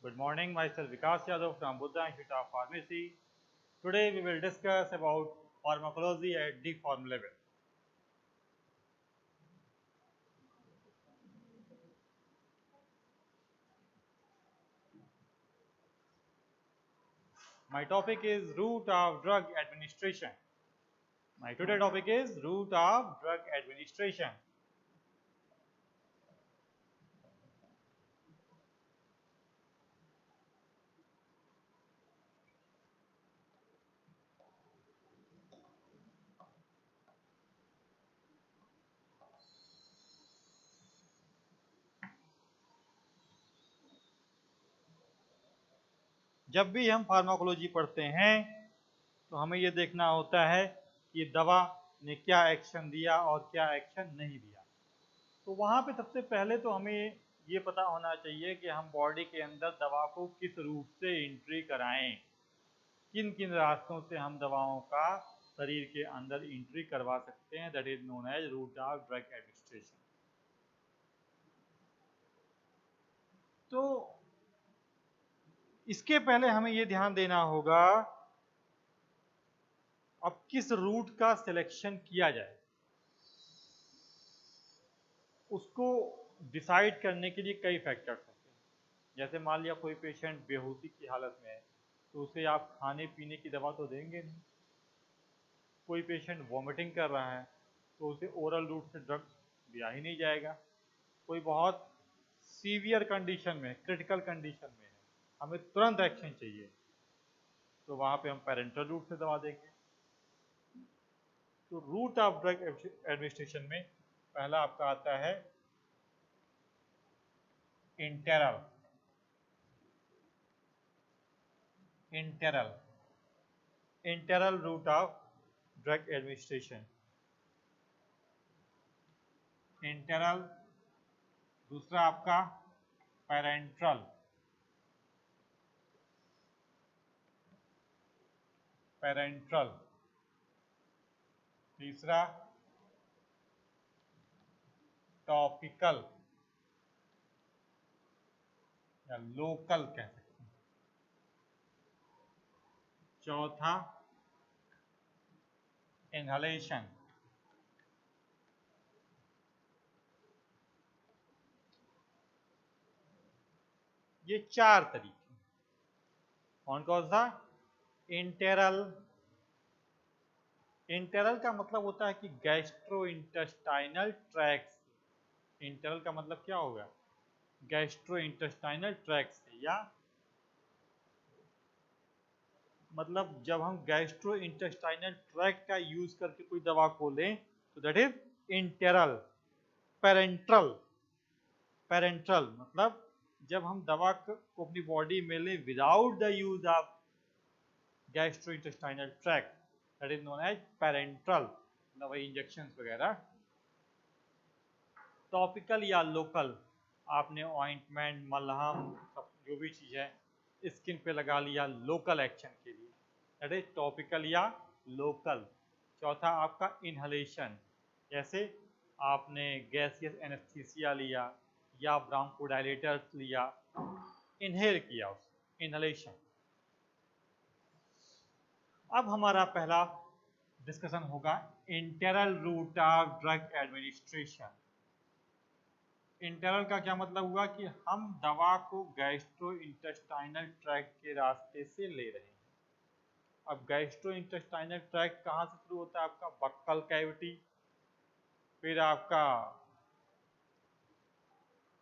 Good morning, myself Vikas Yadav from Buddha Institute of Pharmacy. Today we will discuss about pharmacology at the form level. My topic is route of drug administration. My today topic is route of drug administration. जब भी हम pharmacology पढ़ते हैं तो हमें यह देखना होता है कि दवा ने क्या एक्शन दिया और क्या एक्शन नहीं दिया। तो वहाँ पे सबसे पहले तो हमें ये पता होना चाहिए कि हम बॉडी के अंदर दवा को किस रूट से एंट्री कराएं, किन किन रास्तों से हम दवाओं का शरीर के अंदर एंट्री करवा सकते हैं। That is known as route of drug administration. तो इसके पहले हमें ये ध्यान देना होगा अब किस रूट का सिलेक्शन किया जाए, उसको डिसाइड करने के लिए कई फैक्टर्स होते हैं। जैसे मान लिया कोई पेशेंट बेहोशी की हालत में है तो उसे आप खाने पीने की दवा तो देंगे नहीं। कोई पेशेंट वॉमिटिंग कर रहा है तो उसे ओरल रूट से ड्रग दिया ही नहीं जाएगा। कोई बहुत सीवियर कंडीशन में, क्रिटिकल कंडीशन में है, हमें तुरंत एक्शन चाहिए, तो वहाँ पे हम पेरेंटल रूट से दवा देंगे। तो रूट ऑफ ड्रग एडमिनिस्ट्रेशन में पहला आपका आता है इंटेरल। इंटेरल रूट ऑफ ड्रग एडमिनिस्ट्रेशन। इंटेरल। दूसरा आपका पेरेंट्रल। तीसरा टॉपिकल या लोकल कह सकते हैं। चौथा इनहलेशन। ये चार तरीके। कौन कौन सा? इंटेरल। इंटेरल का मतलब होता है कि गैस्ट्रो इंटेस्टाइनल ट्रैक्ट। इंटेरल का मतलब क्या होगा? गैस्ट्रो इंटेस्टाइनल ट्रैक्ट से, या मतलब जब हम गैस्ट्रो इंटेस्टाइनल ट्रैक्ट का यूज करके कोई दवा को लें तो दैट इज इंटेरल। पेरेंट्रल मतलब जब हम दवा को अपनी बॉडी में लें without the use of gastro intestinal tract, that is known as parenteral, मतलब वही इंजेक्शन वगैरह। टॉपिकल या लोकल, आपने ऑइंटमेंट, मलहम, सब जो भी चीज़ है स्किन पे लगा लिया लोकल एक्शन के लिए, दैट इज टॉपिकल या लोकल। चौथा आपका इनहलेशन, जैसे आपने गैसियस एनेस्थीसिया लिया या ब्रोंकोडायलेटर्स लिया, इनहेल किया, उस इनहलेशन। अब हमारा पहला डिस्कशन होगा इंटेरल रूट ऑफ ड्रग एडमिनिस्ट्रेशन। इंटेरल का क्या मतलब हुआ कि हम दवा को गैस्ट्रो इंटेस्टाइनल ट्रैक्ट के रास्ते से ले रहे हैं। अब गैस्ट्रो इंटेस्टाइनल ट्रैक्ट कहाँ से शुरू होता है? आपका बक्कल कैविटी, फिर आपका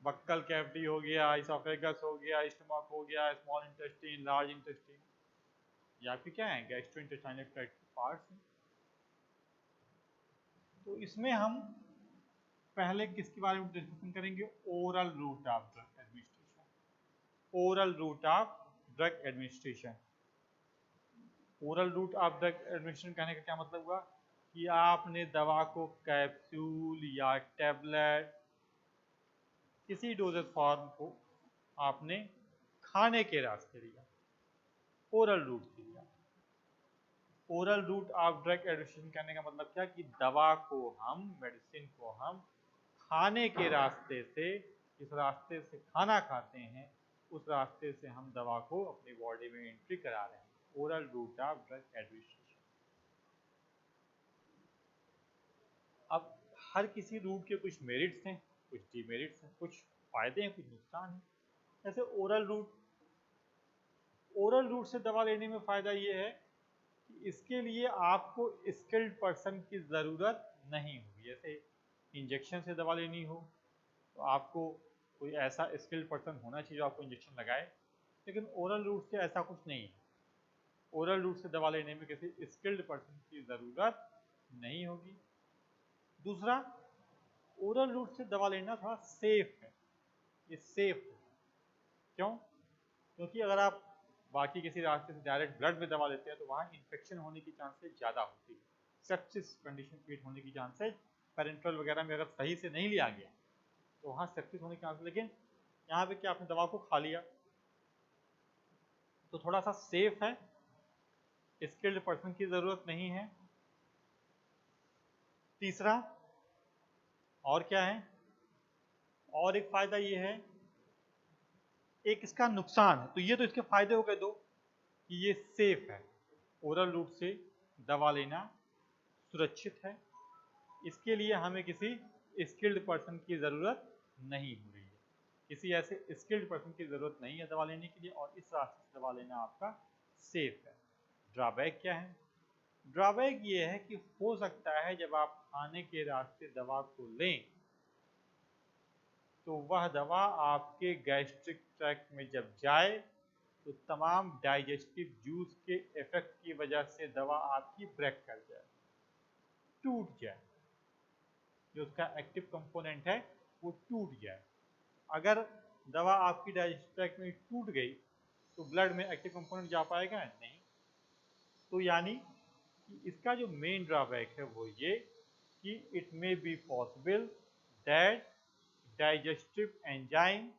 बक्कल कैविटी हो गया, इसोफेगस हो गया, स्टमक हो गया, स्मॉल इंटेस्टाइन, लार्ज इंटेस्टाइन, या फिर क्या है गैस्ट्रो इंटेस्टाइनल ट्रैक्ट के पार्ट्स हैं। तो इसमें हम पहले किसके बारे में डिस्कशन करेंगे? Oral route of drug administration. Oral route of drug administration. Oral route of drug administration कहने का क्या मतलब हुआ कि आपने दवा को कैप्सूल या टैबलेट, किसी डोजेज फॉर्म को आपने खाने के रास्ते लिया, ओरल रूट से लिया। Oral route of drug administration कहने का मतलब क्या कि दवा को हम, मेडिसिन को हम खाने के रास्ते से, इस रास्ते से खाना खाते हैं, उस रास्ते से हम दवा को अपनी बॉडी में एंट्री करा रहे हैं, oral route of drug administration. अब हर किसी रूट के कुछ मेरिट्स हैं, कुछ डिमेरिट्स हैं, कुछ फायदे हैं, कुछ नुकसान हैं। जैसे ओरल रूट से दवा लेने में फायदा ये है कि इसके लिए आपको स्किल्ड पर्सन की ज़रूरत नहीं होगी। जैसे इंजेक्शन से दवा लेनी हो तो आपको कोई ऐसा स्किल्ड पर्सन होना चाहिए जो आपको इंजेक्शन लगाए, लेकिन ओरल रूट से ऐसा कुछ नहीं है। ओरल रूट से दवा लेने में किसी स्किल्ड पर्सन की ज़रूरत नहीं होगी। दूसरा, ओरल रूट से दवा लेना थोड़ा सेफ है। ये सेफ है क्यों? क्योंकि अगर आप बाकी किसी रास्ते से डायरेक्ट ब्लड में दवा लेते हैं तो वहाँ इन्फेक्शन होने की चांसेस ज़्यादा होती है, सेप्सिस कंडीशन क्रिएट होने की चांसेस, पेरेंट्रल वगैरह में अगर सही से नहीं लिया गया तो वहाँ सेप्सिस होने के चांसेस। लेकिन यहाँ पे क्या, आपने दवा को खा लिया तो थोड़ा सा सेफ है, स्किल्ड पर्सन की ज़रूरत नहीं है। तीसरा और क्या है, और एक फ़ायदा ये है, एक इसका नुकसान है। तो ये तो इसके फायदे हो गए दो कि ये सेफ है, ओरल रूट से दवा लेना सुरक्षित है, इसके लिए हमें किसी स्किल्ड पर्सन की ज़रूरत नहीं हो रही है, किसी ऐसे स्किल्ड पर्सन की ज़रूरत नहीं है दवा लेने के लिए, और इस रास्ते से दवा लेना आपका सेफ है। ड्रॉबैक क्या है? ड्रॉबैक ये है कि हो सकता है जब आप खाने के रास्ते दवा को लें तो वह दवा आपके गैस्ट्रिक ट्रैक्ट में जब जाए तो तमाम डाइजेस्टिव जूस के इफेक्ट की वजह से दवा आपकी ब्रेक कर जाए, टूट जाए, जो उसका एक्टिव कंपोनेंट है वो टूट जाए। अगर दवा आपकी डाइजेस्टिव ट्रैक्ट में टूट गई तो ब्लड में एक्टिव कंपोनेंट जा पाएगा नहीं। तो यानी कि इसका जो मेन ड्रॉबैक है वो ये कि it may be possible that digestive enzyme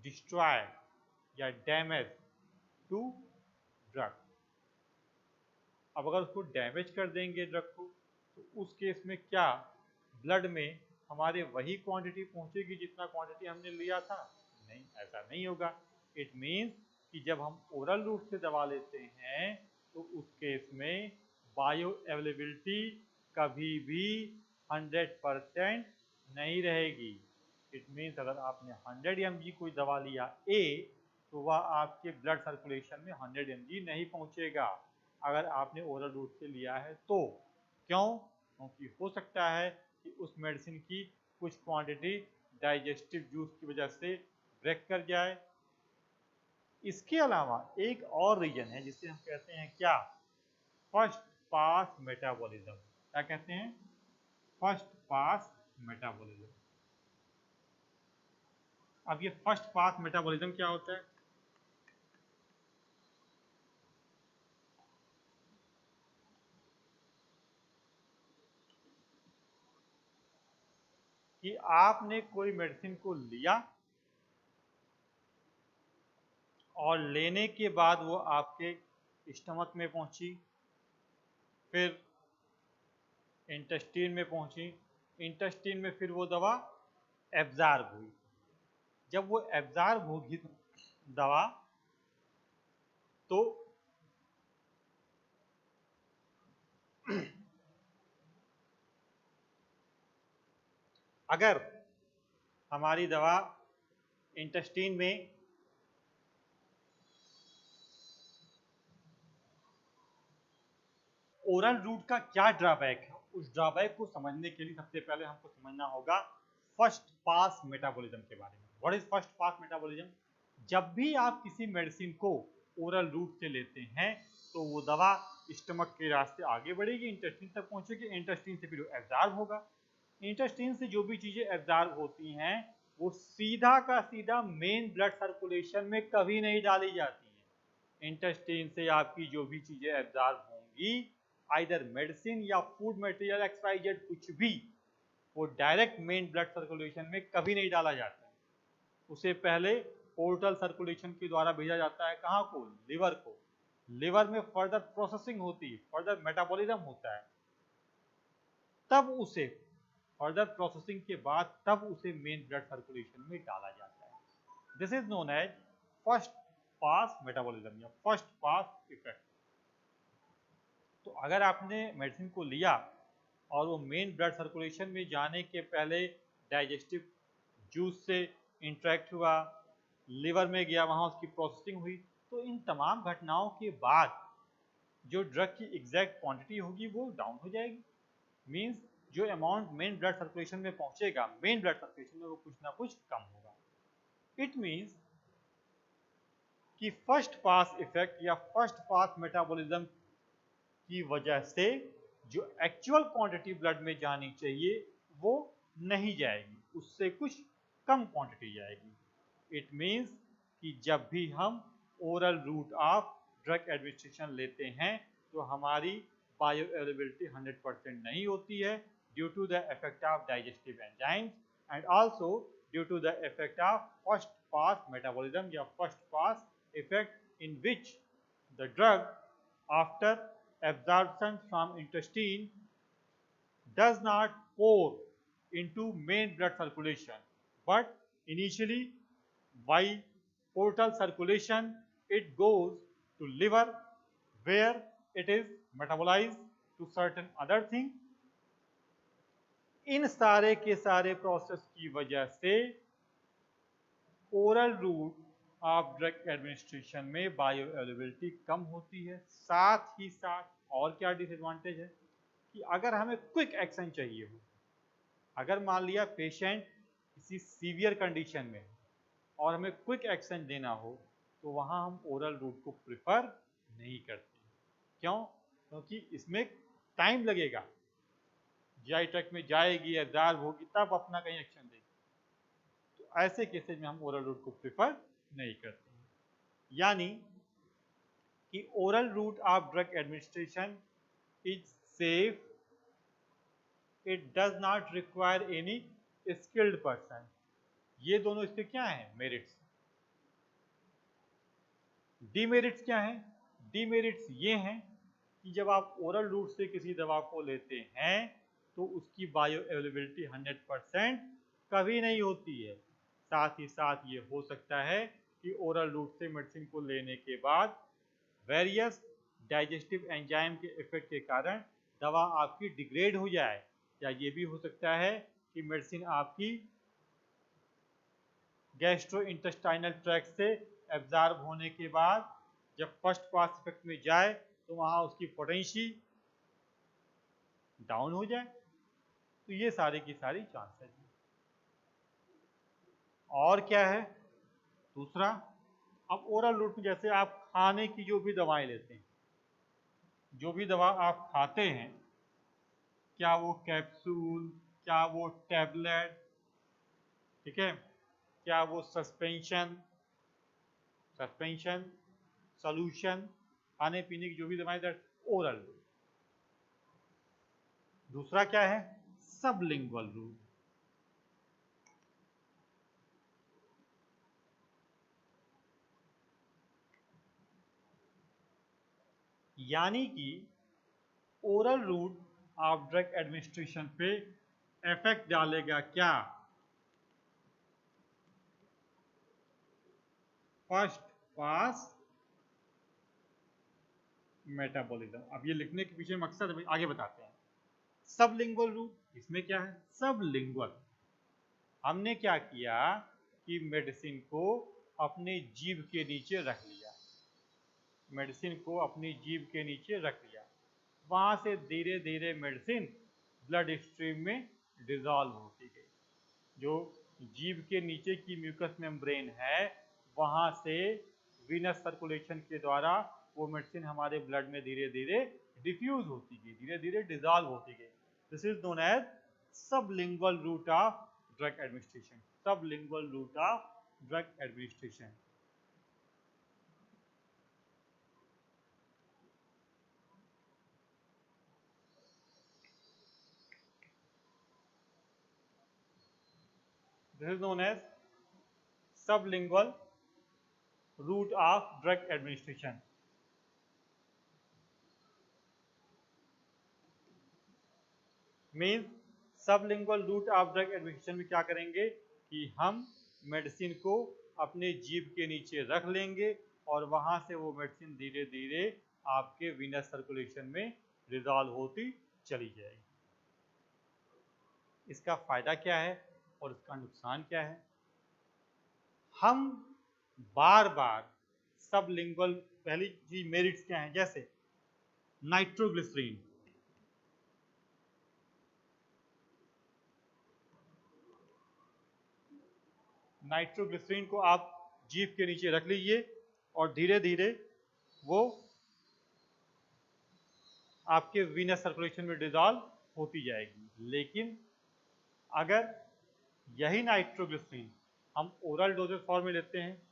destroy या डैमेज टू ड्रग। अब अगर उसको डैमेज कर देंगे ड्रग को तो उस केस में क्या ब्लड में हमारे वही क्वांटिटी पहुंचेगी जितना क्वांटिटी हमने लिया था? नहीं, ऐसा नहीं होगा। इट मीन्स कि जब हम ओरल रूट से दवा लेते हैं तो उस केस में बायो अवेलेबिलिटी कभी भी 100% नहीं रहेगी। इट मीन्स अगर आपने 100 mg कोई दवा लिया ए तो वह आपके ब्लड सर्कुलेशन में 100 mg नहीं पहुंचेगा अगर आपने ओरल रूट से लिया है तो। क्यों? क्योंकि हो सकता है कि उस मेडिसिन की कुछ क्वांटिटी डाइजेस्टिव जूस की वजह से ब्रेक कर जाए। इसके अलावा एक और रीजन है जिसे हम कहते हैं क्या, फर्स्ट पास मेटाबॉलिज्म। क्या कहते हैं? First pass metabolism. अब ये फर्स्ट पास मेटाबॉलिज्म क्या होता है? कि आपने कोई मेडिसिन को लिया और लेने के बाद वो आपके स्टमक में पहुंची, फिर इंटेस्टाइन में पहुंची, इंटेस्टाइन में फिर वो दवा एब्जॉर्ब हुई। जब वो एब्जॉर्ब होगी दवा तो अगर हमारी दवा इंटेस्टाइन में ओरल रूट का क्या ड्रॉबैक है, उस ड्रॉबैक को समझने के लिए सबसे पहले हमको समझना होगा फर्स्ट पास मेटाबॉलिज्म के बारे में। What is first pass metabolism? जब भी आप किसी मेडिसिन को ओरल रूट से लेते हैं तो वो दवा स्टमक के रास्ते आगे बढ़ेगी, इंटेस्टाइन तक पहुंचेगी, इंटेस्टाइन से फिर वो एब्जॉर्ब होगा। इंटेस्टाइन से जो भी चीजें एब्जॉर्ब होती हैं वो सीधा का सीधा मेन ब्लड सर्कुलेशन में कभी नहीं डाली जाती हैं। इंटेस्टाइन से आपकी जो भी चीजें एब्जॉर्ब होंगी, आइदर मेडिसिन या फूड मटेरियल XYZ कुछ भी, वो डायरेक्ट मेन ब्लड सर्कुलेशन में कभी नहीं डाला जाता है। उसे पहले पोर्टल सर्कुलेशन के द्वारा भेजा जाता है, कहाँ को? लिवर को। लिवर में फर्दर प्रोसेसिंग होती है, फर्दर मेटाबॉलिज्म होता है, तब उसे फर्दर प्रोसेसिंग के बाद तब उसे मेन ब्लड सर्कुलेशन में डाला जाता है। This is known as first pass metabolism या फर्स्ट पास इफेक्ट। तो अगर आपने मेडिसिन को लिया और वो मेन ब्लड सर्कुलेशन में जाने के पहले डाइजेस्टिव जूस से इंटरेक्ट हुआ, लिवर में गया, वहाँ उसकी प्रोसेसिंग हुई, तो इन तमाम घटनाओं के बाद जो ड्रग की एग्जैक्ट क्वांटिटी होगी वो डाउन हो जाएगी। मींस जो अमाउंट मेन ब्लड सर्कुलेशन में पहुंचेगा, मेन ब्लड सर्कुलेशन में, वो कुछ ना कुछ कम होगा। इट मींस कि फर्स्ट पास इफेक्ट या फर्स्ट पास मेटाबॉलिज्म की वजह से जो एक्चुअल क्वांटिटी ब्लड में जानी चाहिए वो नहीं जाएगी, उससे कुछ कम क्वांटिटी जाएगी। इट मींस कि जब भी हम oral route of drug administration लेते हैं तो हमारी बायो अवेलेबिलिटी 100% नहीं होती है, due to the effect of digestive enzymes and also due to the effect of first pass metabolism या first pass effect in which the drug after absorption from intestine does not pour into main blood circulation, but initially by portal circulation it goes to liver where it is metabolized to certain other thing। इन सारे के सारे process की वजह से oral route of drug administration में bio availability कम होती है। साथ ही साथ और क्या डिसएडवांटेज है कि अगर हमें क्विक एक्शन चाहिए हो, अगर मान लिया पेशेंट किसी सीवियर कंडीशन में और हमें क्विक एक्शन देना हो तो वहाँ हम ओरल रूट को प्रिफर नहीं करते। क्यों? क्योंकि इसमें टाइम लगेगा, जीआई ट्रैक्ट में जाएगी, एब्जॉर्ब होगी, तब अपना कहीं एक्शन देगी। तो ऐसे केसेज में हम ओरल रूट को प्रिफर नहीं करते हैं। यानी कि oral route of drug administration is safe, it does not require any skilled person. ये दोनों इसके क्या हैं? मेरिट्स। डीमेरिट्स क्या हैं? डीमेरिट्स ये हैं कि जब आप ओरल रूट से किसी दवा को लेते हैं तो उसकी बायो अवेलेबिलिटी 100% कभी नहीं होती है। साथ ही साथ ये हो सकता है कि ओरल रूट से मेडिसिन को लेने के बाद वेरियस डाइजेस्टिव एंजाइम के इफेक्ट के कारण दवा आपकी डिग्रेड हो जाए, या ये भी हो सकता है कि मेडिसिन आपकी गैस्ट्रोइंटेस्टाइनल ट्रैक्ट से एब्जॉर्ब होने के बाद जब फर्स्ट पास इफेक्ट में जाए तो वहाँ उसकी पोटेंसी डाउन हो जाए। तो ये सारी की सारी चांसेस हैं। और क्या है दूसरा? अब ओरल रूट में जैसे आप खाने की जो भी दवाएं लेते हैं, जो भी दवा आप खाते हैं, क्या वो कैप्सूल, क्या वो टैबलेट, ठीक है, क्या वो सस्पेंशन, सॉल्यूशन, खाने पीने की जो भी दवाएं, दैट ओरल रूट। दूसरा क्या है? Sublingual route. यानी कि oral route of drug administration पे इफेक्ट डालेगा क्या? First pass metabolism. अब ये लिखने के पीछे मकसद आगे बताते हैं। सबलिंगुअल रूट, इसमें क्या है? सबलिंगुअल, हमने क्या किया कि मेडिसिन को अपने जीभ के नीचे रख लिया, मेडिसिन को अपनी जीभ के नीचे रख लिया, वहाँ से धीरे धीरे मेडिसिन ब्लड स्ट्रीम में डिजॉल्व होती गई। जो जीभ के नीचे की म्यूकस मेम्ब्रेन है वहाँ से वीनस सर्कुलेशन के द्वारा वो मेडिसिन हमारे ब्लड में धीरे धीरे डिफ्यूज होती गई, धीरे धीरे डिजॉल्व होती गई। This is known as sublingual route of drug administration. Sublingual route of drug administration. This is known as sublingual route of drug administration. Means sublingual route of drug administration में क्या करेंगे कि हम मेडिसिन को अपने जीभ के नीचे रख लेंगे और वहाँ से वो मेडिसिन धीरे धीरे आपके वीनस सर्कुलेशन में डिसॉल्व होती चली जाएगी। इसका फायदा क्या है और इसका नुकसान क्या है? हम बार बार सबलिंगुअल, पहली चीज मेरिट्स क्या हैं, जैसे नाइट्रोग्लिसरीन, नाइट्रोग्लिसरीन को आप जीभ के नीचे रख लीजिए और धीरे धीरे वो आपके वीनस सर्कुलेशन में डिसॉल्व होती जाएगी। लेकिन अगर यही नाइट्रोग्लिसरीन हम ओरल डोजेज फॉर्म में लेते हैं,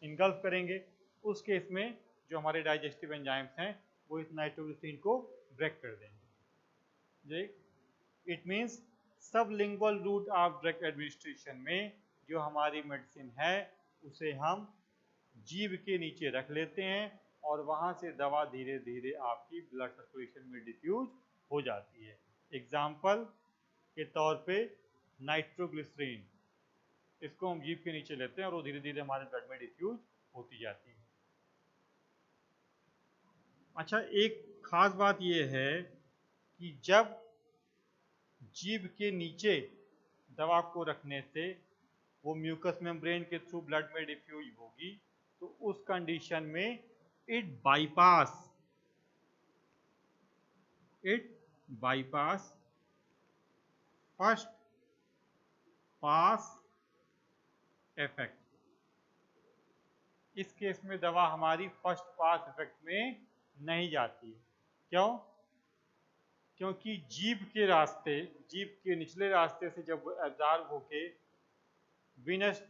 इनगल्फ करेंगे, उस केस में जो हमारे डाइजेस्टिव एंजाइम्स हैं वो इस नाइट्रोग्लिसरीन को ब्रेक कर देंगे। It means sublingual route of drug administration में जो हमारी मेडिसिन है उसे हम जीभ के नीचे रख लेते हैं और वहाँ से दवा धीरे धीरे आपकी ब्लड सर्कुलेशन में डिफ्यूज हो जाती है। एग्जाम्पल के तौर पे नाइट्रोग्लिसरीन, इसको हम जीभ के नीचे लेते हैं और वो धीरे धीरे हमारे ब्लड में डिफ्यूज होती जाती है। अच्छा, एक खास बात यह है कि जब जीभ के नीचे दवा को रखने से वो म्यूकस मेम्ब्रेन के थ्रू ब्लड में डिफ्यूज होगी, तो उस कंडीशन में it bypass first pass effect. इस केस में दवा हमारी फर्स्ट पास इफेक्ट में नहीं जाती। क्यों? क्योंकि जीभ के रास्ते, जीभ के निचले रास्ते से जब एब्जॉर्ब होके वीनस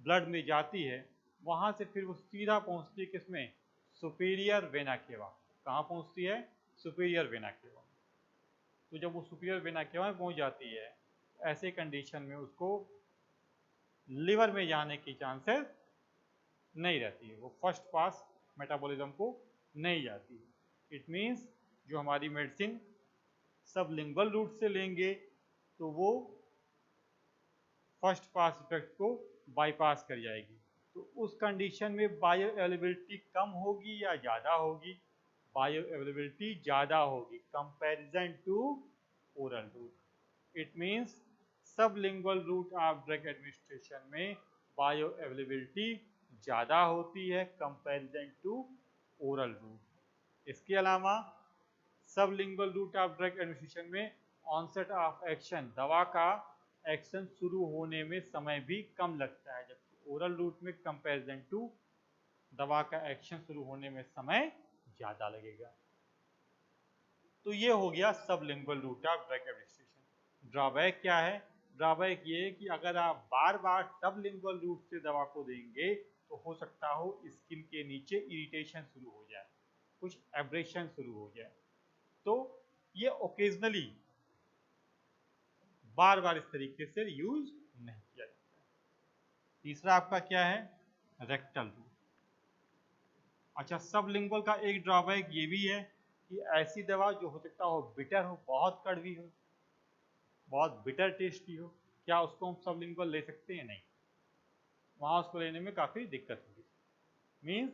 ब्लड में जाती है, वहां से फिर वो सीधा पहुंचती है किसमें? Superior vena cava. कहाँ पहुंचती है? Superior vena cava. तो जब वो सुपीरियर वेना केवा में पहुंच जाती है, ऐसे कंडीशन में उसको लिवर में जाने की चांसेस नहीं रहती है, वो फर्स्ट पास मेटाबॉलिज्म को नहीं जाती है। इट मीन्स जो हमारी मेडिसिन सबलिंगुअल रूट से लेंगे तो वो फर्स्ट पास इफेक्ट को बाईपास कर जाएगी। तो उस कंडीशन में बायो अवेलेबिलिटी कम होगी या ज़्यादा होगी? बायो अवेलेबिलिटी ज़्यादा होगी comparison to oral route. It means sublingual route of drug administration में बायो अवेलेबिलिटी ज़्यादा होती है कंपैरिजन टू ओरल रूट। इसके अलावा sublingual route of drug administration में ऑनसेट ऑफ एक्शन, दवा का एक्शन शुरू होने में समय भी कम लगता है, जबकि ओरल रूट में कंपैरिजन टू दवा का एक्शन शुरू होने में समय ज़्यादा लगेगा। तो ये हो गया sublingual route of drug administration. Drawback क्या है? ड्रॉबैक ये कि अगर आप बार बार सबलिंगुअल रूट से दवा को देंगे तो हो सकता हो स्किन के नीचे इरिटेशन शुरू हो जाए, कुछ एब्रेशन शुरू हो जाए। तो ये ओकेजनली, बार बार इस तरीके से यूज नहीं किया जाता। तीसरा आपका क्या है? Rectal route. अच्छा, सबलिंगुअल का एक ड्रॉबैक ये भी है कि ऐसी दवा जो हो सकता हो बिटर हो, बहुत कड़वी हो, बहुत बिटर टेस्ट की हो, क्या उसको हम सबलिंगुअल ले सकते हैं? नहीं, वहाँ उसको लेने में काफ़ी दिक्कत होगी। मीन्स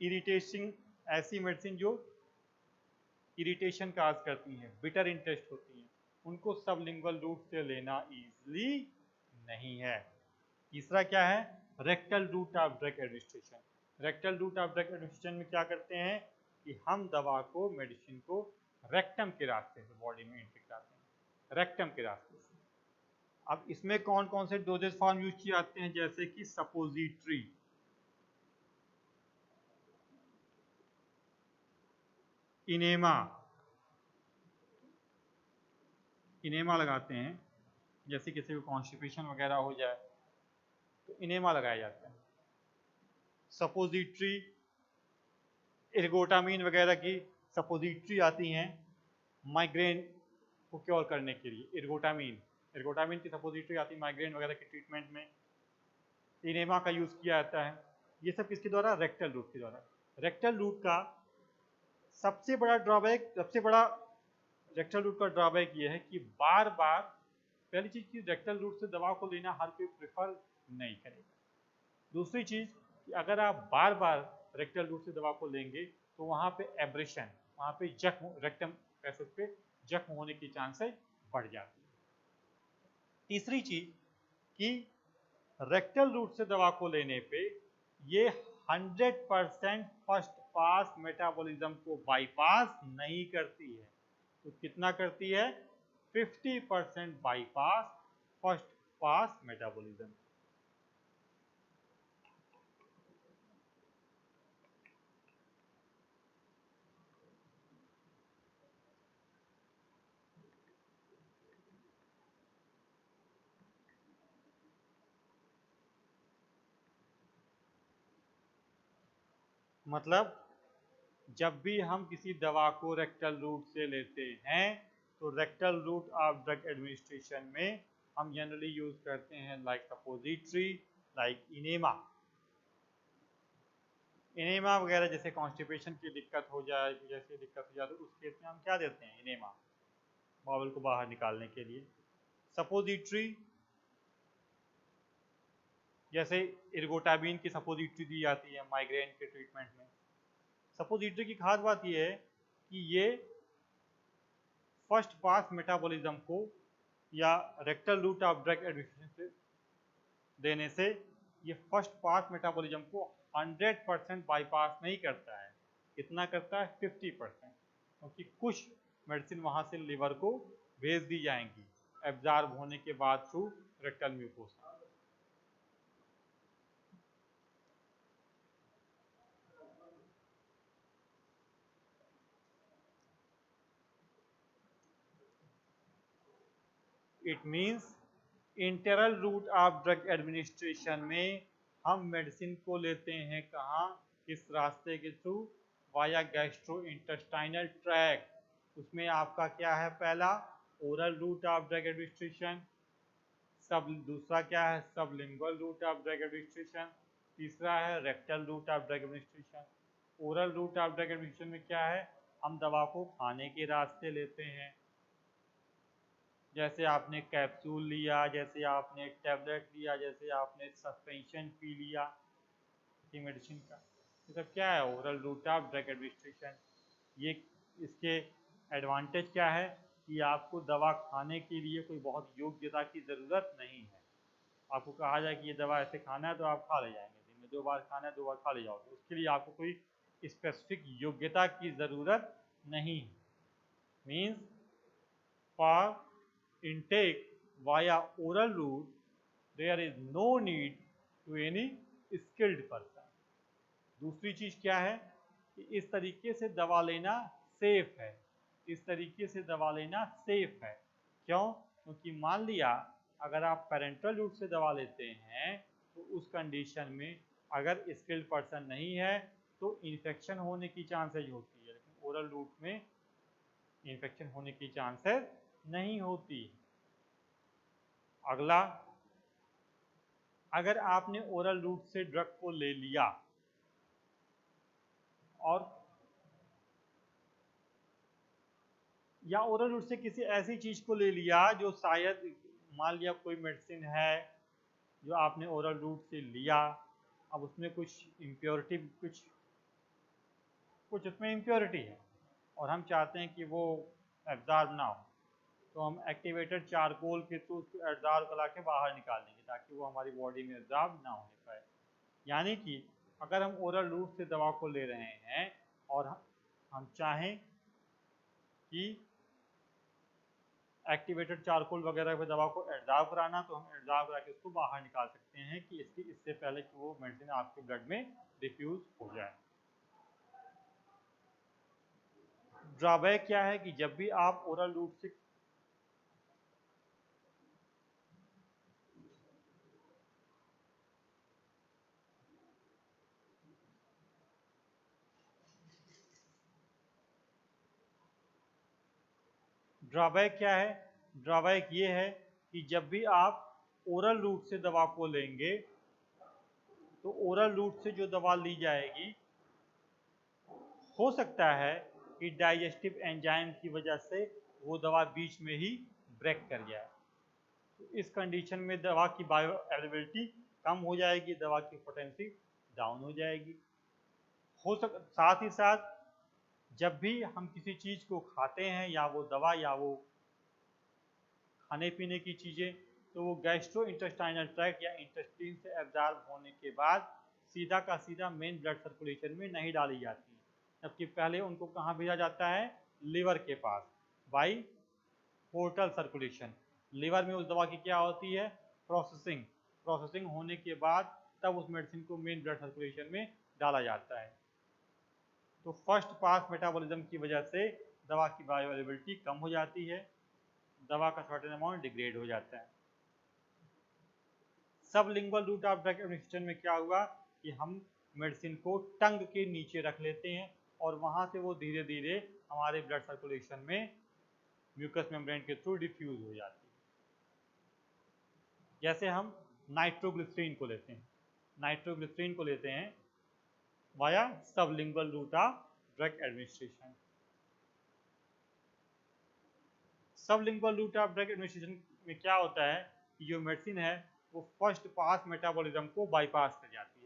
इरिटेशन, ऐसी मेडिसिन जो इरिटेशन काज करती हैं, बिटर इंटेस्ट होती हैं, उनको सबलिंगुअल रूट से लेना इजीली नहीं है। तीसरा क्या है? Rectal route of drug administration. Rectal route of drug administration में क्या करते हैं कि हम दवा को, मेडिसिन को रेक्टम के रास्ते से बॉडी में एंट्री कराते हैं, रेक्टम के रास्ते से। अब इसमें कौन कौन से डोजेज फॉर्म यूज किए जाते हैं? जैसे कि सपोजिटरी, इनेमा, इनेमा लगाते हैं, जैसे किसी को कॉन्स्टिपेशन वगैरह हो जाए तो इनेमा लगाया जाता है। सपोजिटरी, एर्गोटामिन वगैरह की सपोजिटरी आती हैं माइग्रेन को क्योर करने के लिए। एर्गोटामिन की सपोजिटरी आती है माइग्रेन वगैरह के ट्रीटमेंट में। इनेमा का यूज किया जाता है। ये सब किसके द्वारा? रेक्टल रूट के द्वारा। रेक्टल रूट का सबसे बड़ा ड्रॉबैक, रेक्टल रूट का ड्रॉबैक ये है कि बार बार, पहली चीज की रेक्टल रूट से दवा को लेना हर कोई प्रेफर नहीं करेगा। दूसरी चीज़ कि अगर आप बार बार रेक्टल रूट से दवा को लेंगे तो वहाँ पे एब्रेशन, वहाँ पे जख्म, रेक्टम पैसेज पे जख्म होने की चांसेस बढ़ जाती है। तीसरी चीज़ कि रेक्टल रूट से दवा को लेने पे ये 100% फर्स्ट पास मेटाबॉलिज्म को बाईपास नहीं करती है। तो कितना करती है? 50% बाईपास फर्स्ट पास मेटाबॉलिज्म। मतलब जब भी हम किसी दवा को रेक्टल रूट से लेते हैं तो rectal route of drug administration में हम जनरली यूज करते हैं like suppository, like enema. Enema वगैरह जैसे कॉन्स्टिपेशन की दिक्कत हो जाए, जैसे दिक्कत हो जाए तो उस केस में हम क्या देते हैं? इनेमा, बावल को बाहर निकालने के लिए। सपोजिटरी जैसे इर्गोटाबिन की सपोजिटरी दी जाती है माइग्रेन के ट्रीटमेंट में। सपोजिटरी की खास बात यह है कि ये फर्स्ट पास मेटाबॉलिज्म को या rectal route of drug administration देने से ये फर्स्ट पास मेटाबॉलिज्म को 100% बाईपास नहीं करता है। कितना करता है? 50%, क्योंकि कुछ मेडिसिन वहाँ से लिवर को भेज दी जाएंगी एब्जॉर्ब होने के बाद through rectal mucosa. It means enteral route of drug administration में हम मेडिसिन को लेते हैं कहाँ? किस रास्ते के through? Via gastro intestinal tract. उसमें आपका क्या है? पहला oral route of drug administration, दूसरा क्या है? Sublingual route of drug administration, तीसरा है rectal route of drug administration. Oral route of drug administration में क्या है? हम दवा को खाने के रास्ते लेते हैं, जैसे आपने कैप्सूल लिया, जैसे आपने टैबलेट लिया, जैसे आपने सस्पेंशन पी लिया किसी मेडिसिन का। ये सब क्या है? Oral route of drug administration. ये इसके एडवांटेज क्या है कि आपको दवा खाने के लिए कोई बहुत योग्यता की ज़रूरत नहीं है। आपको कहा जाए कि ये दवा ऐसे खाना है तो आप खा ले जाएंगे, दिन में 2 बार खाना है 2 बार खा ले जाओगे। उसके लिए आपको कोई स्पेसिफिक योग्यता की ज़रूरत नहीं है। Means for intake via oral route there is no need to any skilled person. दूसरी चीज़ क्या है कि इस तरीके से दवा लेना सेफ है। इस तरीके से दवा लेना सेफ है। क्यों? क्योंकि मान लिया अगर आप पेरेंटल रूट से दवा लेते हैं तो उस कंडीशन में अगर स्किल्ड पर्सन नहीं है तो इन्फेक्शन होने की चांसेज होती है, लेकिन ओरल रूट में इन्फेक्शन होने की चांसेस नहीं होती। अगला, अगर आपने ओरल रूट से ड्रग को ले लिया और या ओरल रूट से किसी ऐसी चीज को ले लिया जो शायद, मान लिया कोई मेडिसिन है जो आपने ओरल रूट से लिया, अब उसमें कुछ इम्प्योरिटी, कुछ उसमें इम्प्योरिटी है और हम चाहते हैं कि वो एब्जॉर्ब ना हो, तो हम एक्टिवेटेड चारकोल के थ्रू उसको एब्जॉर्ब करा के बाहर निकाल देंगे ताकि वो हमारी बॉडी में एब्जॉर्ब ना होने पाए। यानी कि अगर हम ओरल रूट से दवा को ले रहे हैं और हम चाहें कि एक्टिवेटेड चारकोल वगैरह पे दवा को एब्जॉर्ब कराना, तो हम एब्जॉर्ब करा के उसको बाहर निकाल सकते हैं कि इससे पहले कि वो मेडिसिन आपके ब्लड में डिफ्यूज हो जाए। ड्रॉबैक क्या है कि जब भी आप ओरल रूट से ड्रॉबैक क्या है? ड्रॉबैक ये है कि जब भी आप ओरल रूट से दवा को लेंगे तो ओरल रूट से जो दवा ली जाएगी हो सकता है कि डाइजेस्टिव एंजाइम की वजह से वो दवा बीच में ही ब्रेक कर जाए। तो इस कंडीशन में दवा की बायो अवेलेबिलिटी कम हो जाएगी, दवा की पोटेंसी डाउन हो जाएगी। साथ ही साथ जब भी हम किसी चीज़ को खाते हैं, या वो दवा या वो खाने पीने की चीज़ें, तो वो गैस्ट्रो इंटेस्टाइनल ट्रैक्ट या इंटेस्टाइन से एब्जॉर्ब होने के बाद सीधा का सीधा मेन ब्लड सर्कुलेशन में नहीं डाली जाती, जबकि पहले उनको कहाँ भेजा जाता है, लीवर के पास, बाई पोर्टल सर्कुलेशन। लीवर में उस दवा की क्या होती है, प्रोसेसिंग होने के बाद तब उस मेडिसिन को मेन ब्लड सर्कुलेशन में डाला जाता है। तो फर्स्ट पास मेटाबॉलिज्म की वजह से दवा की बायोअवेलेबिलिटी कम हो जाती है, दवा का सर्टेन अमाउंट डिग्रेड हो जाता है। Sublingual route of drug administration में क्या हुआ कि हम मेडिसिन को टंग के नीचे रख लेते हैं और वहां से वो धीरे धीरे हमारे ब्लड सर्कुलेशन में म्यूकस मेम्ब्रेन के थ्रू डिफ्यूज हो जाती है। जैसे हम नाइट्रोग्लिसरीन को लेते हैं via sublingual route of drug administration. Sublingual route of drug administration में क्या होता है कि जो मेडिसिन है वो फर्स्ट पास मेटाबॉलिज्म को बाईपास कर जाती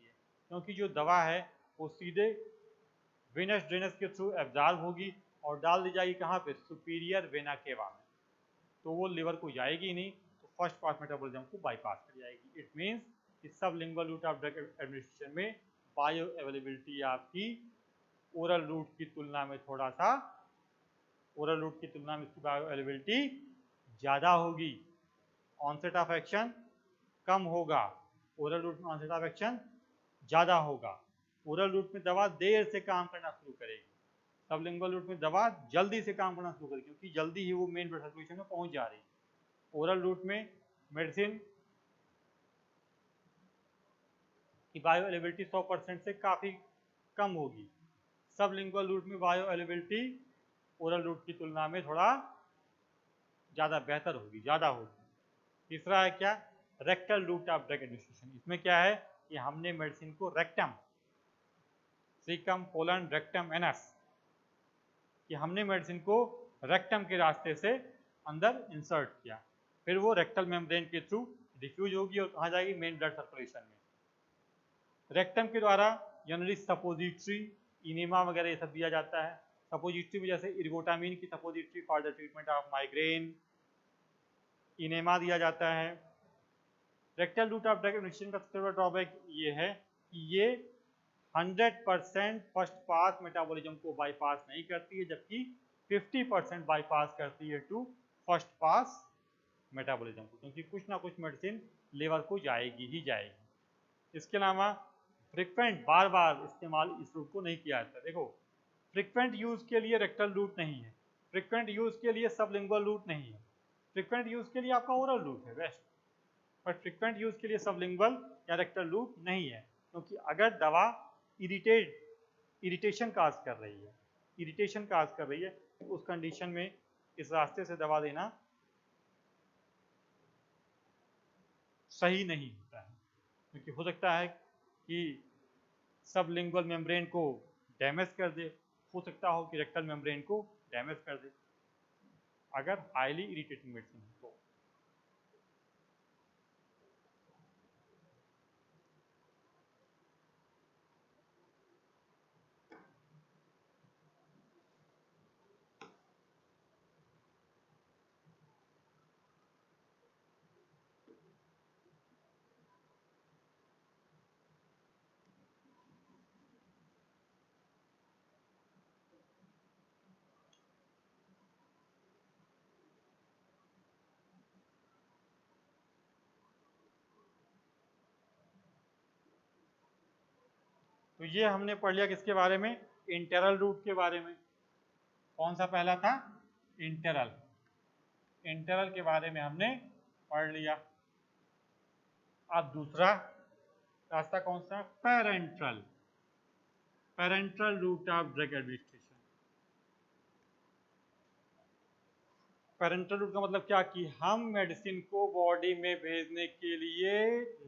है, क्योंकि जो दवा है वो सीधे वेनस ड्रेनस के थ्रू एब्जॉर्ब होगी और डाल दी जाएगी कहाँ पे, सुपीरियर वेना केवा में, तो वो लिवर को जाएगी नहीं, तो फर्स्ट पास मेटाबॉलिज्म को बाईपास कर जाएगी। इट मीन्स कि sublingual route of drug administration में बायो अवेलेबिलिटी आपकी ओरल रूट की तुलना में इसकी बायो अवेलेबिलिटी ज़्यादा होगी, ऑनसेट ऑफ एक्शन कम होगा, ओरल रूट में ऑनसेट ऑफ एक्शन ज़्यादा होगा। ओरल रूट में दवा देर से काम करना शुरू करेगी, सबलिंगुअल रूट में दवा जल्दी से काम करना शुरू करेगी, क्योंकि जल्दी ही वो मेन ब्लड सर्कुलेशन में पहुंच जा रही है। ओरल रूट में मेडिसिन की बायो अवेलेबिलिटी 100% से काफ़ी कम होगी, सबलिंगुअल रूट में बायो अवेलेबिलिटी ओरल रूट की तुलना में थोड़ा ज़्यादा बेहतर होगी, ज़्यादा होगी। तीसरा है क्या, rectal route of drug administration. इसमें क्या है कि हमने मेडिसिन को rectum, caecum colon rectum anus, कि हमने मेडिसिन को रेक्टम के रास्ते से अंदर इंसर्ट किया, फिर वो रेक्टल मेम्ब्रेन के थ्रू डिफ्यूज होगी और कहाँ जाएगी, मेन ब्लड सर्कुलेशन में। रेक्टम के द्वारा जनरली सपोजिटरी, इनेमा वगैरह ये सब दिया जाता है। सपोजिटरी में जैसे इर्गोटामिन की suppository for the treatment of migraine, enema दिया जाता है। Rectal route of drug administration का सबसे बड़ा ड्रॉबैक ये है कि ये 100% फर्स्ट पास मेटाबॉलिज्म को बाईपास नहीं करती है, जबकि 50% बाईपास करती है टू फर्स्ट पास मेटाबॉलिज्म को, क्योंकि कुछ ना कुछ मेडिसिन लीवर को जाएगी ही जाएगी। इसके अलावा फ्रिक्वेंट बार बार इस्तेमाल इस रूट को नहीं किया जाता। देखो, फ्रिक्वेंट यूज़ के लिए रेक्टल रूट नहीं है, फ्रिक्वेंट यूज़ के लिए सबलिंगुअल रूट नहीं है, फ्रिक्वेंट यूज़ के लिए आपका ओरल रूट है बेस्ट, बट फ्रिक्वेंट यूज़ के लिए सबलिंगुअल या रेक्टल रूट नहीं है, क्योंकि अगर दवा इरिटेशन काज कर रही है तो उस कंडीशन में इस रास्ते से दवा देना सही नहीं होता है, क्योंकि हो सकता है कि सबलिंगुअल मेम्ब्रेन को डैमेज कर दे, हो सकता हो कि रेक्टल मेम्ब्रेन को डैमेज कर दे अगर हाईली इरिटेटिंग मेडिसिन हो तो। तो ये हमने पढ़ लिया किसके बारे में, इंटेरल रूट के बारे में। कौन सा पहला था, इंटेरल के बारे में हमने पढ़ लिया। अब दूसरा रास्ता कौन सा, parenteral route of drug administration. Parenteral route का मतलब क्या कि हम मेडिसिन को बॉडी में भेजने के लिए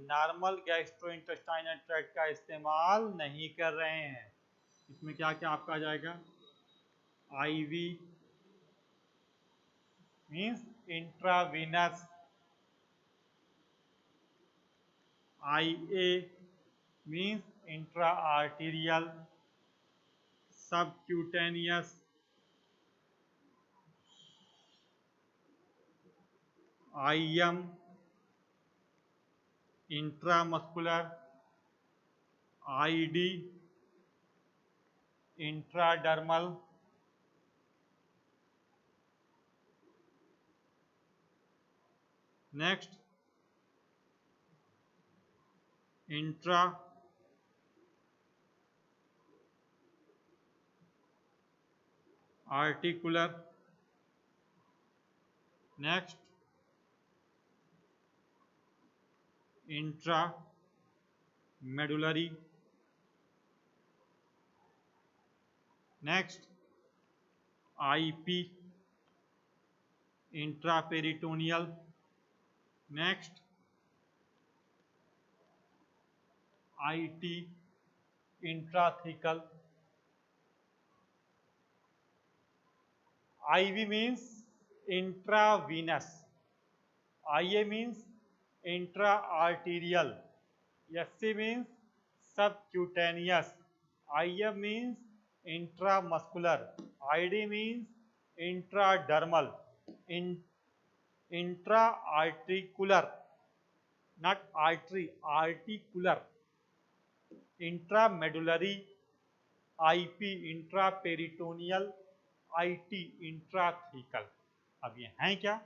नॉर्मल गैस्ट्रोइंटेस्टाइनल ट्रैक्ट का इस्तेमाल नहीं कर रहे हैं। इसमें क्या क्या आपका आ जाएगा, IV means intravenous IA means intra-arterial, subcutaneous, IM intramuscular, ID intradermal, next intra articular, next intra medullary, next IP intraperitoneal, next IT intrathecal. IV means intravenous, IA means intra-arterial, SC means subcutaneous, IM means intramuscular, ID means intradermal, intra-articular, not artery, articular, intramedullary, IP intraperitoneal, IT intrathecal. अब ये हैं क्या?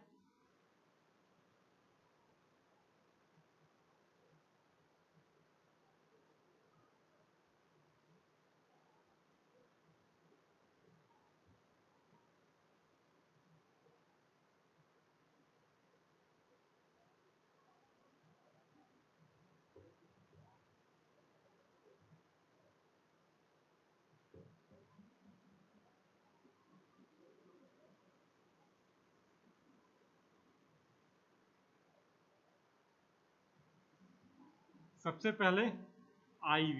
सबसे पहले IV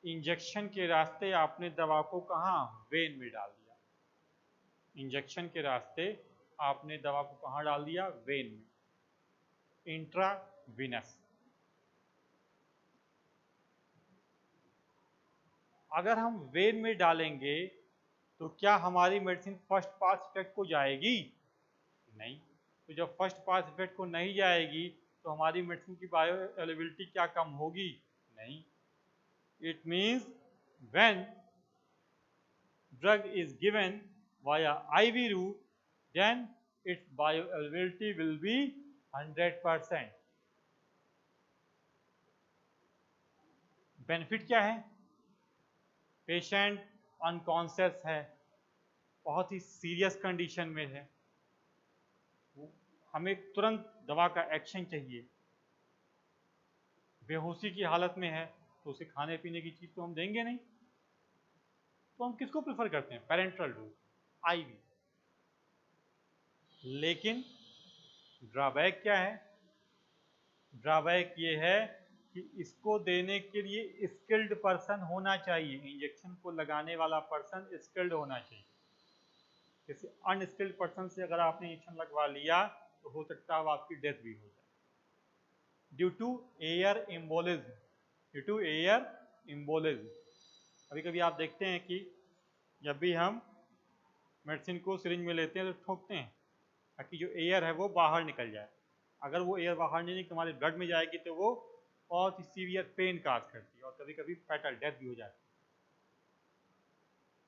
injection के रास्ते आपने दवा को कहाँ? वेन में डाल दिया। इंजेक्शन के रास्ते आपने दवा को कहाँ डाल दिया? वेन में, इंट्रावीनस। अगर हम वेन में डालेंगे तो क्या हमारी मेडिसिन फर्स्ट पास इफेक्ट को जाएगी? नहीं। तो जब फर्स्ट पास इफेक्ट को नहीं जाएगी तो हमारी मेडिसिन की बायो अवेलेबिलिटी क्या कम होगी? नहीं। It means when drug is given via IV route, then its bioavailability will be 100%. Benefit क्या है? पेशेंट अनकॉन्शियस है, बहुत ही सीरियस कंडीशन में है, हमें तुरंत दवा का एक्शन चाहिए, बेहोशी की हालत में है, तो उसे खाने पीने की चीज़ तो हम देंगे नहीं। तो हम किसको प्रेफर करते हैं? Parenteral route, IV. लेकिन ड्रॉबैक क्या है? ड्रॉबैक ये है कि इसको देने के लिए स्किल्ड पर्सन होना चाहिए, इंजेक्शन को लगाने वाला पर्सन स्किल्ड होना चाहिए। जैसे अनस्किल्ड पर्सन से अगर आपने इंजेक्शन लगवा लिया तो हो सकता है आपकी डेथ भी हो जाए due to air embolism. Due to air embolism कभी कभी आप देखते हैं कि जब भी हम मेडिसिन को सिरिंज में लेते हैं तो ठोकते हैं ताकि जो एयर है वो बाहर निकल जाए। अगर वो एयर बाहर नहीं निकल हमारे ब्लड में जाएगी तो वो बहुत ही सीवियर पेन काज करती है और कभी कभी फैटल डेथ भी हो जाती है।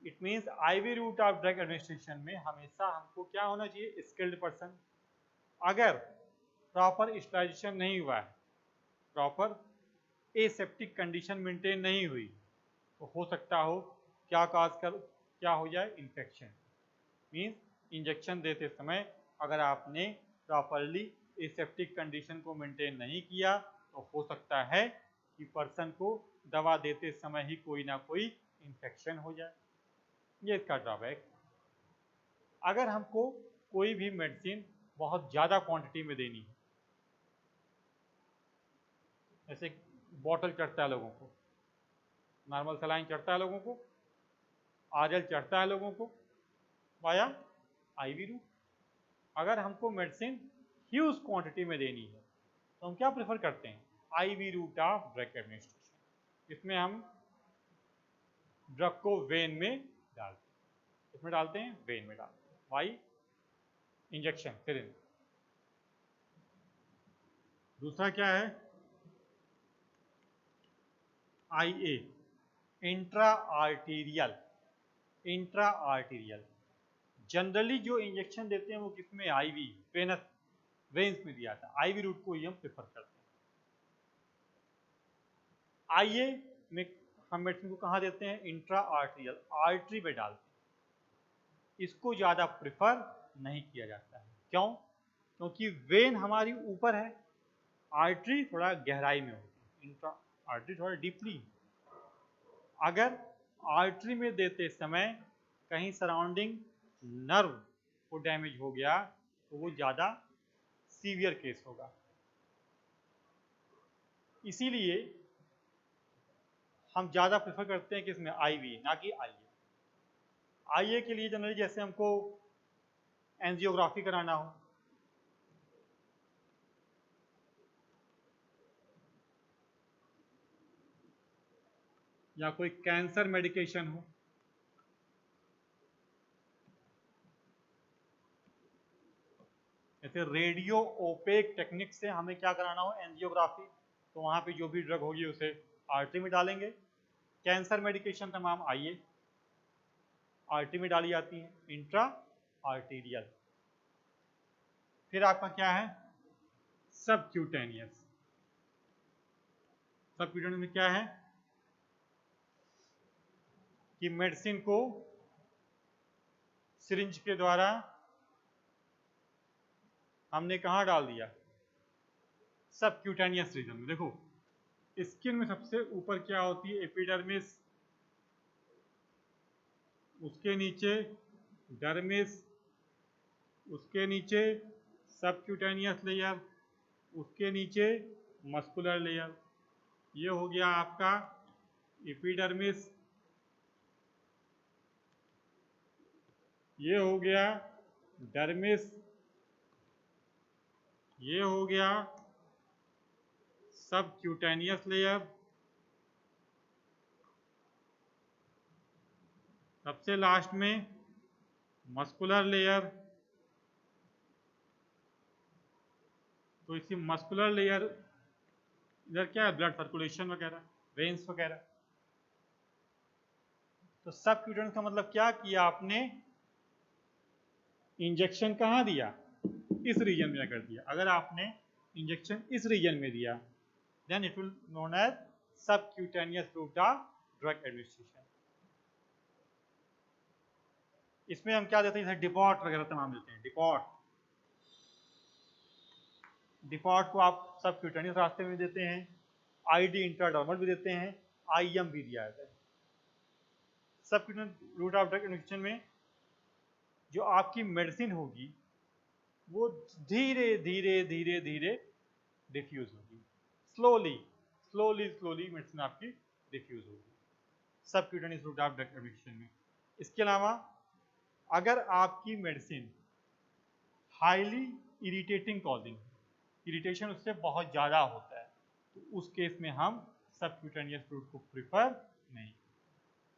It means IV route of drug administration में हमेशा हमको क्या होना चाहिए? Skilled person. अगर प्रॉपर स्टराइजेशन नहीं हुआ है, प्रॉपर एसेप्टिक कंडीशन मेंटेन नहीं हुई, तो हो सकता हो क्या क्या हो जाए? इन्फेक्शन। मीन्स इंजेक्शन देते समय अगर आपने प्रॉपरली एसेप्टिक कंडीशन को मेंटेन नहीं किया तो हो सकता है कि पर्सन को दवा देते समय ही कोई ना कोई इन्फेक्शन हो जाए। ये इसका ड्रॉबैक। अगर हमको कोई भी मेडिसिन बहुत ज़्यादा क्वांटिटी में देनी है, जैसे बॉटल चढ़ता है लोगों को, नॉर्मल सलाइन चढ़ता है लोगों को, आरएल चढ़ता है लोगों को वाया आईवी रूट। अगर हमको मेडिसिन ह्यूज क्वांटिटी में देनी है तो हम क्या प्रेफर करते हैं, IV route of drug administration. इसमें हम ड्रग को वेन में डालते हैं, इसमें डालते हैं वेन में डालते हैं, वाई इंजेक्शन सिरिंज। दूसरा क्या है, IA intra arterial. Intra arterial generally जो इंजेक्शन देते हैं वो किसमें, IV वेनस वेन्स में दिया था, IV रूट को ही हम प्रेफर करते हैं। IA में हम मेडिसिन को कहाँ देते हैं, इंट्रा आर्टीरियल, आर्टरी में डालते हैं। इसको ज़्यादा प्रेफर नहीं किया जाता है, क्यों, क्योंकि वेन हमारी ऊपर है, आर्टरी थोड़ा गहराई में होती है, इंट्रा आर्टरी थोड़ा डीपली। अगर आर्टरी में देते समय कहीं सराउंडिंग नर्व को डैमेज हो गया तो वो ज़्यादा सीवियर केस होगा। इसीलिए हम ज़्यादा प्रेफर करते हैं कि इसमें IV ना कि IA। IA के लिए जनरली जैसे हमको एंजियोग्राफी कराना हो, या कोई कैंसर मेडिकेशन हो, जैसे रेडियो ओपेक टेक्निक से हमें क्या कराना हो, एंजियोग्राफी, तो वहाँ पे जो भी ड्रग होगी उसे आर्टरी में डालेंगे। कैंसर मेडिकेशन तमाम IA आर्टरी में डाली जाती हैं, इंट्रा आर्टीरियल। फिर आपका क्या है, सबक्यूटेनियस। सबक्यूटेनियस में क्या है कि मेडिसिन को सिरिंज के द्वारा हमने कहाँ डाल दिया, सबक्यूटेनियस रीजन में। देखो स्किन में सबसे ऊपर क्या होती है, एपिडर्मिस, उसके नीचे डर्मिस, उसके नीचे सबक्यूटेनियस लेयर, उसके नीचे मस्कुलर लेयर। ये हो गया आपका एपिडर्मिस, ये हो गया डर्मिस, ये हो गया सबक्यूटेनियस लेयर, सबसे लास्ट में मस्कुलर लेयर। तो इसी मस्कुलर लेयर इधर क्या है, ब्लड सर्कुलेशन वगैरह, वेन्स वगैरह। तो सबक्यूटेनियस का मतलब क्या किया आपने, इंजेक्शन कहाँ दिया, इस रीजन में कर दिया। अगर आपने इंजेक्शन इस रीजन में दिया then it will known as subcutaneous route of drug administration. इसमें हम क्या देते हैं, जैसे डिपॉट वगैरह तमाम देते हैं, डिपॉट, डिपॉट को आप सबक्यूटेनियस रास्ते में देते हैं, ID इंट्राडर्मल भी देते हैं, IM भी दिया जाता है। Subcutaneous route of drug administration में जो आपकी मेडिसिन होगी वो धीरे धीरे धीरे धीरे डिफ्यूज होगी, स्लोली स्लोली स्लोली मेडिसिन आपकी डिफ्यूज होगी subcutaneous route of drug administration में। इसके अलावा अगर आपकी medicine highly irritating causing, irritation उससे बहुत ज़्यादा होता है, तो उस केस में हम सबक्यूटेनियस रूट को प्रिफर नहीं।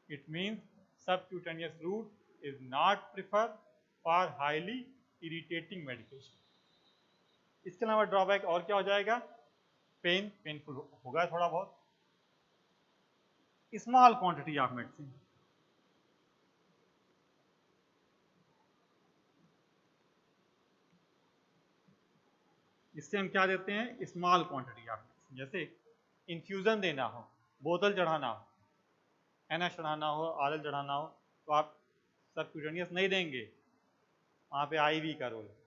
It means subcutaneous route is not prefer for highly irritating medication. इसके अलावा ड्रॉबैक और क्या हो जाएगा, पेनफुल होगा थोड़ा बहुत, स्मॉल क्वांटिटी ऑफ मेडिसिन। इससे हम क्या देते हैं, स्मॉल क्वांटिटी ऑफ मेडिसिन। जैसे इन्फ्यूज़न देना हो, बोतल चढ़ाना हो, NH चढ़ाना हो, RL चढ़ाना हो, तो आप सबक्यूटेनियस नहीं देंगे, वहाँ पे IV का रोल है।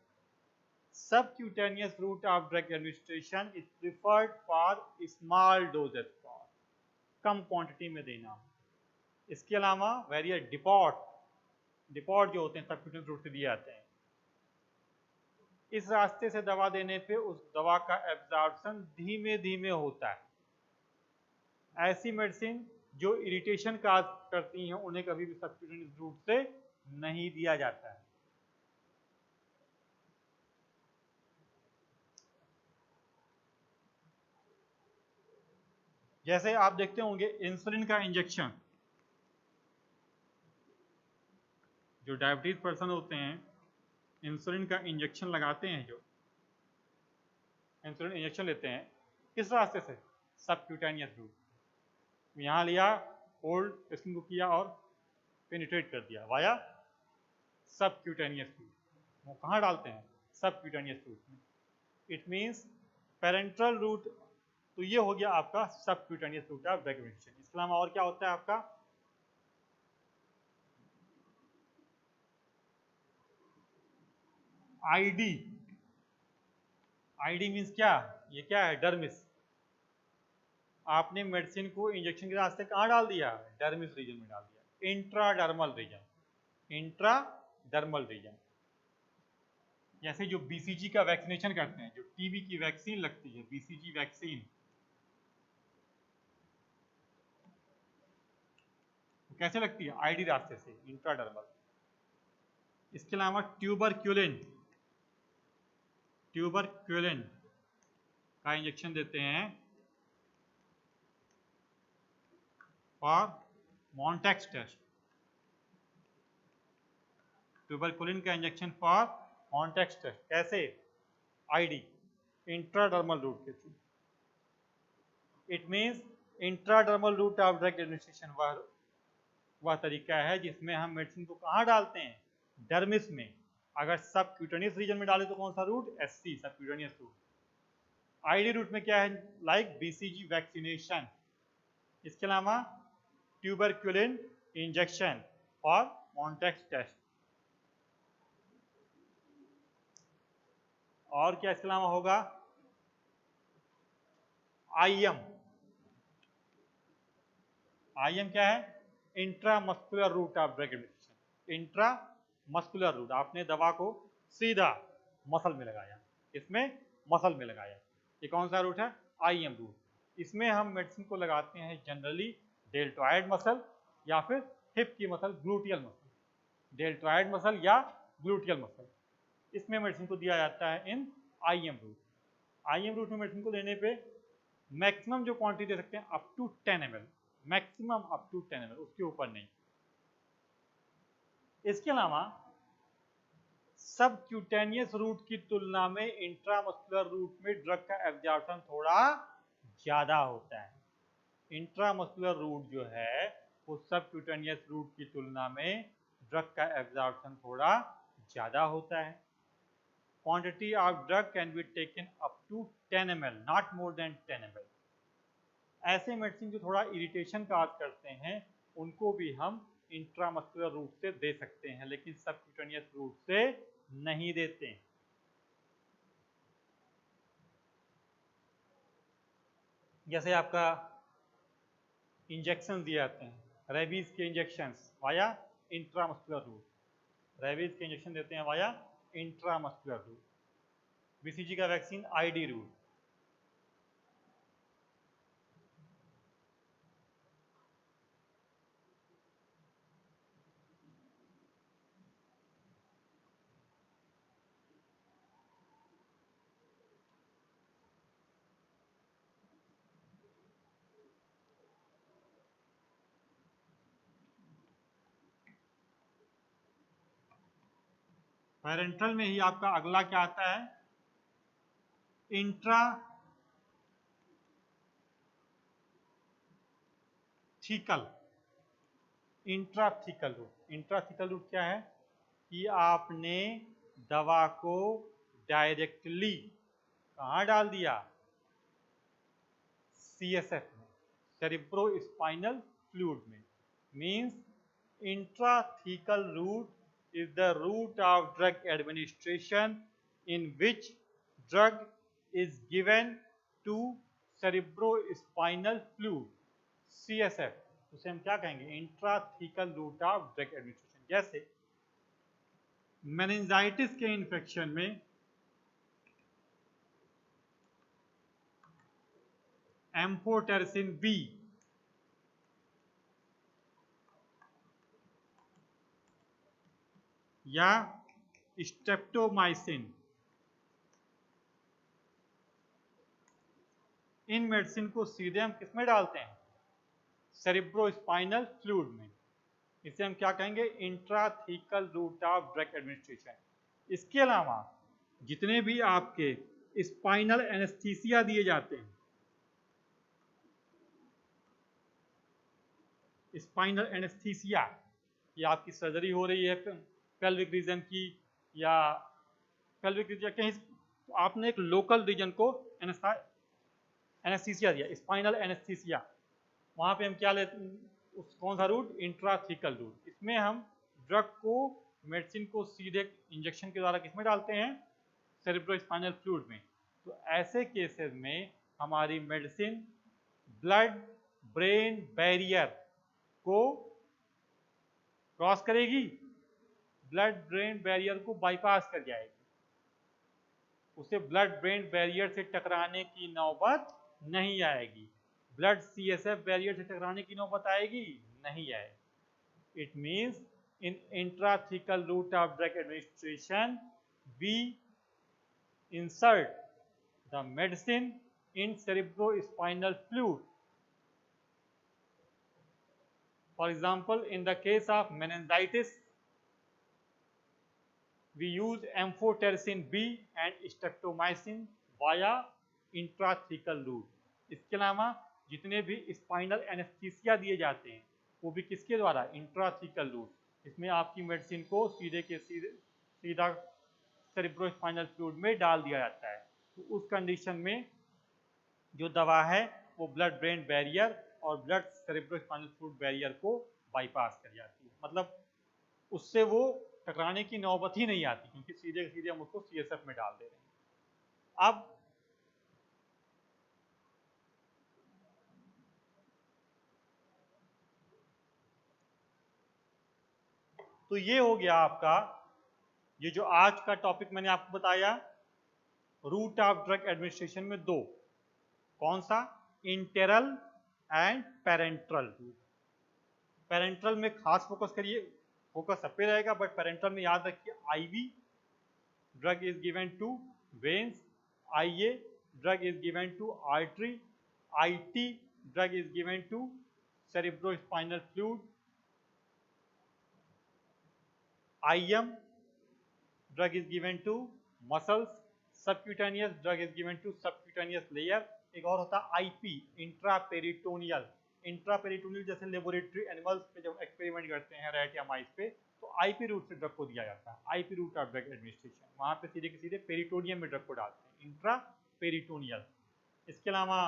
Subcutaneous route of drug administration is preferred for small doses, for come quantity में देना हो। इसके अलावा वेरियस डिपॉट जो होते हैं सबक्यूटेनियस रूट से दिए जाते हैं। इस रास्ते से दवा देने पे उस दवा का एब्जॉर्प्शन धीमे धीमे होता है। ऐसी मेडिसिन जो इरिटेशन काज करती हैं उन्हें कभी भी सबक्यूटेनियस रूट से नहीं दिया जाता है। जैसे आप देखते होंगे इंसुलिन का इंजेक्शन, जो डायबिटीज पर्सन होते हैं इंसुलिन का इंजेक्शन लगाते हैं, जो इंसुलिन इंजेक्शन लेते हैं किस रास्ते से, सबक्यूटेनियस रूट। यहाँ लिया, होल्ड स्किन को किया और पेनिट्रेट कर दिया वाया सबक्यूटेनियस रूट। वो कहाँ डालते हैं, सबक्यूटेनियस रूट में। इट मीन्स पेरेंट्रल रूट, तो ये हो गया आपका subcutaneous route of drug administration. इसके अलावा और क्या होता है आपका, आईडी। आईडी मीन्स क्या, ये क्या है, डर्मिस। आपने मेडिसिन को इंजेक्शन के रास्ते कहाँ डाल दिया, डर्मिस रीजन में डाल दिया, इंट्राडर्मल रीजन, इंट्राडर्मल रीजन। जैसे जो बीसीजी का वैक्सीनेशन करते हैं, जो टीबी की वैक्सीन लगती है, बीसीजी वैक्सीन, तो कैसे लगती है, आईडी रास्ते से, इंट्राडर्मल। इसके अलावा ट्यूबरक्यूलिन, ट्यूबरक्यूलिन का इंजेक्शन देते हैं फॉर मॉन्टेक्स टेस्ट, ट्यूबरक्यूलिन का इंजेक्शन फॉर मॉन्टेक्स टेस्ट, कैसे, आईडी, इंट्राडर्मल रूट के through. It means intradermal root of drug administration वह तरीका है जिसमें हम मेडिसिन को कहाँ डालते हैं, डर्मिस में। अगर सबक्यूटेनियस रीजन में डाले तो कौन सा route, SC, subcutaneous route. ID route में क्या है, लाइक बीसीजी वैक्सीनेशन। इसके अलावा tuberculin injection for Mantoux test. और क्या इसके अलावा होगा, आईएम। आईएम क्या है, intramuscular route of drug administration. Intramuscular route, आपने दवा को सीधा मसल में लगाया, इसमें मसल में लगाया, ये कौन सा रूट है, आईएम रूट। इसमें हम मेडिसिन को लगाते हैं जनरली डेल्टॉइड मसल या फिर हिप की muscle, gluteal muscle, deltoid muscle या ग्लूटियल मसल। इसमें मेडिसिन को दिया जाता है in IM route. IM route में मेडिसिन को देने पे मैक्सिमम जो क्वांटिटी दे सकते हैं up to 10 ml, maximum up to 10 ml, उसके ऊपर नहीं। इसके अलावा सबक्यूटेनियस रूट की तुलना में इंट्रामस्कुलर रूट में ड्रग का एब्जॉर्प्शन थोड़ा ज्यादा होता है। इंट्रामस्कुलर रूट जो है वो सबक्यूटेनियस रूट की तुलना में ड्रग का एब्जॉर्प्शन थोड़ा ज्यादा होता है। Quantity of drug can be taken up to 10 ml, not more than 10 ml। ऐसे मेडिसिन जो थोड़ा इरिटेशन काज करते हैं उनको भी हम इंट्रामस्कुलर रूट से दे सकते हैं, लेकिन सबक्यूटेनियस रूट से नहीं देते हैं। जैसे आपका इंजेक्शन दिए जाते हैं, रेबीज के injection via intramuscular route, rabies के इंजेक्शन देते हैं वाया इंट्रामस्कुलर रूट। बीसीजी का वैक्सीन आईडी रूट। पैरेंट्रल में ही आपका अगला क्या आता है, intrathecal, intrathecal route. Intrathecal route क्या है कि आपने दवा को डायरेक्टली कहाँ डाल दिया, सीएसएफ में, सेरिब्रोस्पाइनल फ्लूइड में। Means intrathecal route is the route of drug administration in which drug is given to cerebrospinal fluid, CSF। उसे हम क्या कहेंगे, intrathecal route of drug administration. जैसे मेनिंजाइटिस के इन्फेक्शन में एम्फोटेरिसिन बी या स्ट्रेप्टोमाइसिन, इन मेडिसिन को सीधे हम किस में डालते हैं, सेरिब्रोस्पाइनल फ्लूइड में। इसे हम क्या कहेंगे, intrathecal route of drug administration. इसके अलावा जितने भी आपके स्पाइनल एनेस्थीसिया दिए जाते हैं, स्पाइनल एनेस्थीसिया, या आपकी सर्जरी हो रही है पेल्विक रीजन की, या पेल्विक रीजन कहीं, तो आपने एक लोकल रीजन को एनेस्थीसिया दिया, स्पाइनल एनेस्थीसिया, वहां पे हम क्या लेते हैं, कौन सा रूट, इंट्राथीकल रूट। इसमें हम ड्रग को, मेडिसिन को सीधे इंजेक्शन के द्वारा किसमें डालते हैं, सेरिब्रोस्पाइनल फ्लूइड में। तो ऐसे केसेस में हमारी मेडिसिन ब्लड ब्रेन बैरियर को क्रॉस करेगी, ब्लड ब्रेन बैरियर को बाईपास कर जाएगी, उसे ब्लड ब्रेन बैरियर से टकराने की नौबत नहीं आएगी। ब्लड CSF बैरियर से टकराने की नौबत आएगी, नहीं आएगी। It means in intrathecal route of drug administration we insert the medicine in cerebrospinal fluid. For example, in the case of meningitis, we use amphotericin B and streptomycin via intrathecal route. इसके अलावा जितने भी spinal anaesthesia दिए जाते हैं वो भी किसके द्वारा, इंट्राथीकल रूट। इसमें आपकी मेडिसिन को सीधा सेरिब्रोस्पाइनल फ्लूइड में डाल दिया जाता है। तो उस कंडीशन में जो दवा है वो ब्लड ब्रेन बैरियर और ब्लड सेरिब्रोस्पाइनल फ्लूइड बैरियर को बाईपास कर जाती है, मतलब उससे वो टकराने की नौबत ही नहीं आती, क्योंकि सीधे सीधे हम उसको CSF में डाल दे रहे हैं। अब तो ये हो गया आपका, ये जो आज का टॉपिक मैंने आपको बताया, रूट ऑफ ड्रग एडमिनिस्ट्रेशन में दो, कौन सा, इंटेरल एंड पेरेंट्रल रूट। पेरेंट्रल में खास फोकस करिए, फोकस सब पे रहेगा, बट पेरेंट्रल में याद रखिए IV drug is given to veins, IA drug is given to artery, IT drug is given to cerebrospinal fluid, IM drug is given to muscles, subcutaneous drug is given to subcutaneous layer। एक और होता है IP intraperitoneal. Intraperitoneal जैसे laboratory animals पे जब experiment करते हैं rat या माइस पे, तो IP रूट से ड्रग को दिया जाता है, IP route of drug administration. वहां पे सीधे के सीधे पेरिटोनियम में ड्रग को डालते हैं, इंट्रापेरिटोनियल। इसके अलावा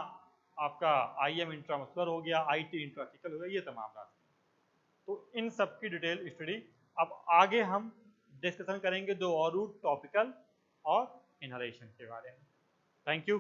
आपका IM इंट्रामस्कुलर हो गया, IT इंट्राथिकल हो गया, ये तमाम रास्ते। तो इन सब की डिटेल स्टडी अब आगे हम डिस्कशन करेंगे दो और रूट, टॉपिकल और इनहलेशन के बारे में। Thank you.